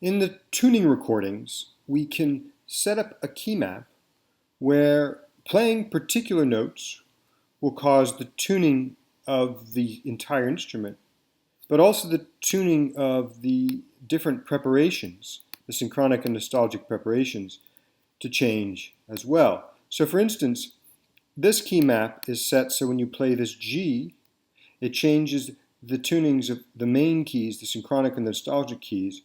In the tuning recordings, we can set up a key map where playing particular notes will cause the tuning of the entire instrument, but also the tuning of the different preparations, the synchronic and nostalgic preparations, to change as well. So for instance, this key map is set so when you play this G, it changes the tunings of the main keys, the synchronic and nostalgic keys,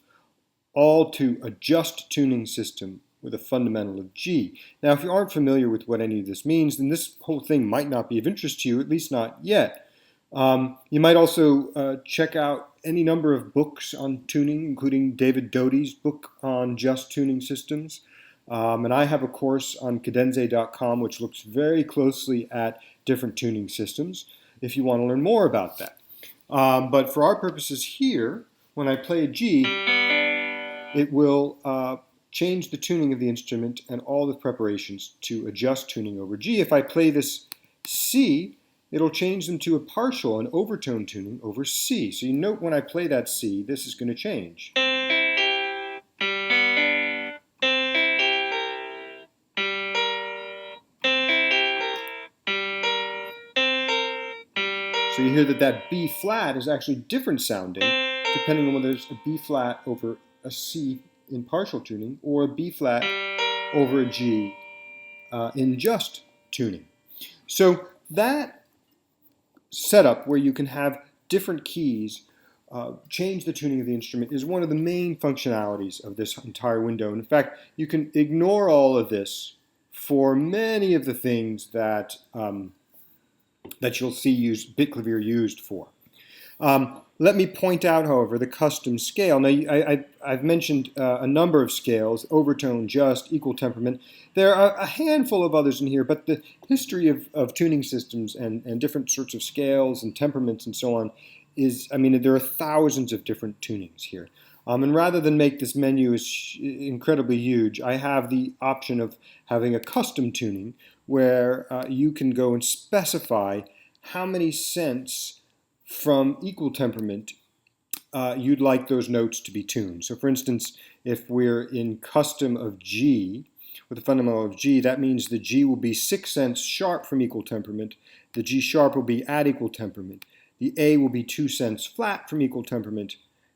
all to a just tuning system with a fundamental of G. Now, if you aren't familiar with what any of this means, then this whole thing might not be of interest to you, at least not yet. You might also check out any number of books on tuning, including David Doty's book on just tuning systems. And I have a course on cadenze.com which looks very closely at different tuning systems if you want to learn more about that. But for our purposes here, when I play a G, it will change the tuning of the instrument and all the preparations to adjust tuning over G. If I play this C, it'll change them to a partial, an overtone tuning over C. So you note when I play that C, this is going to change. So you hear that that B flat is actually different sounding depending on whether it's a B flat over a C in partial tuning or a B flat over a G in just tuning. So that setup where you can have different keys change the tuning of the instrument is one of the main functionalities of this entire window. In fact, you can ignore all of this for many of the things that that you'll see bitKlavier used for. Let me point out, however, the custom scale. Now, I've mentioned a number of scales: overtone, just, equal temperament. There are a handful of others in here, but the history of tuning systems and different sorts of scales and temperaments and so on is, I mean, there are thousands of different tunings here. And rather than make this menu incredibly huge, I have the option of having a custom tuning where you can go and specify how many cents from equal temperament you'd like those notes to be tuned. So for instance, if we're in custom of G, with a fundamental of G, that means the G will be 6 cents sharp from equal temperament, the G sharp will be at equal temperament, the A will be 2 cents flat from equal temperament,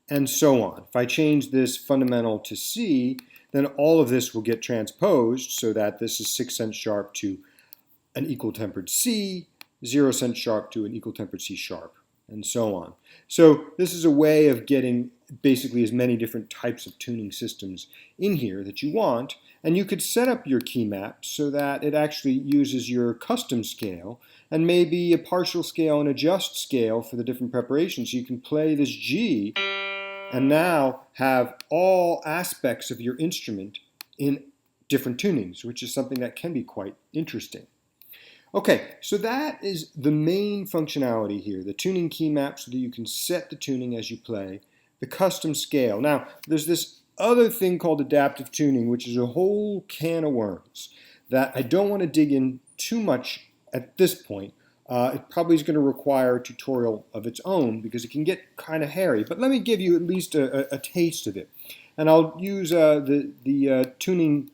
and so on. If I change this fundamental to C, then all of this will get transposed so that this is 6 cents sharp to an equal tempered C, 0 cents sharp to an equal tempered C sharp, and so on. So this is a way of getting basically as many different types of tuning systems in here that you want, and you could set up your key map so that it actually uses your custom scale and maybe a partial scale and a just scale for the different preparations. So you can play this G and now have all aspects of your instrument in different tunings, which is something that can be quite interesting. Okay, so that is the main functionality here, the tuning key map so that you can set the tuning as you play, the custom scale. Now, there's this other thing called adaptive tuning, which is a whole can of worms that I don't want to dig in too much at this point. It probably is going to require a tutorial of its own because it can get kind of hairy, but let me give you at least a taste of it. And I'll use the tuning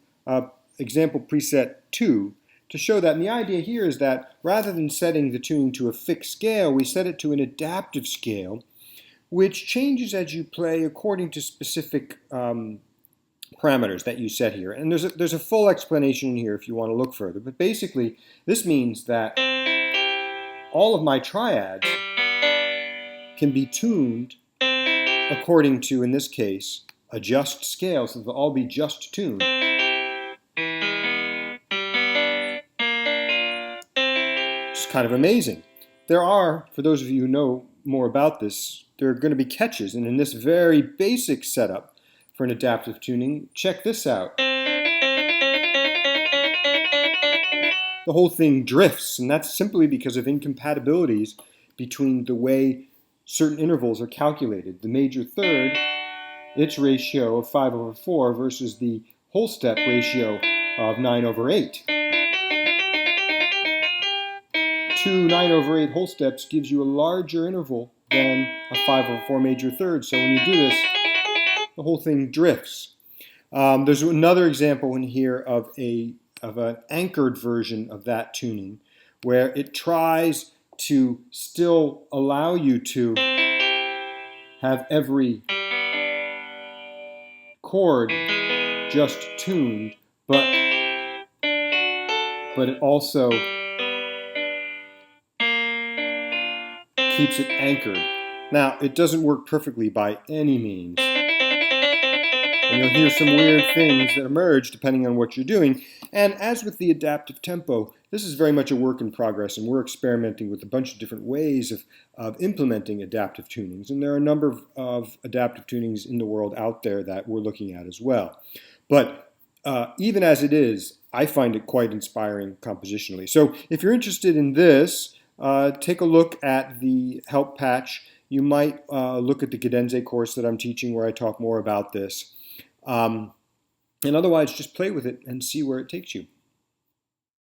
example preset 2 to show that. And the idea here is that rather than setting the tuning to a fixed scale, we set it to an adaptive scale, which changes as you play according to specific parameters that you set here. And there's a full explanation in here if you want to look further. But basically, this means that all of my triads can be tuned according to, in this case, a just scale, so they'll all be just tuned. It's kind of amazing. There are, for those of you who know more about this, there are going to be catches, and in this very basic setup for an adaptive tuning, check this out. The whole thing drifts, and that's simply because of incompatibilities between the way certain intervals are calculated. The major third, its ratio of 5/4 versus the whole step ratio of 9/8. 2 9/8 whole steps gives you a larger interval than a 5/4 major third. So when you do this, the whole thing drifts. There's another example in here of an anchored version of that tuning where it tries to still allow you to have every chord just tuned, but it also keeps it anchored. Now, it doesn't work perfectly by any means. And you'll hear some weird things that emerge depending on what you're doing. And as with the adaptive tempo, this is very much a work in progress, and we're experimenting with a bunch of different ways of implementing adaptive tunings. And there are a number of adaptive tunings in the world out there that we're looking at as well. But even as it is, I find it quite inspiring compositionally. So if you're interested in this, take a look at the help patch. You might look at the cadenze course that I'm teaching where I talk more about this. And otherwise, just play with it and see where it takes you.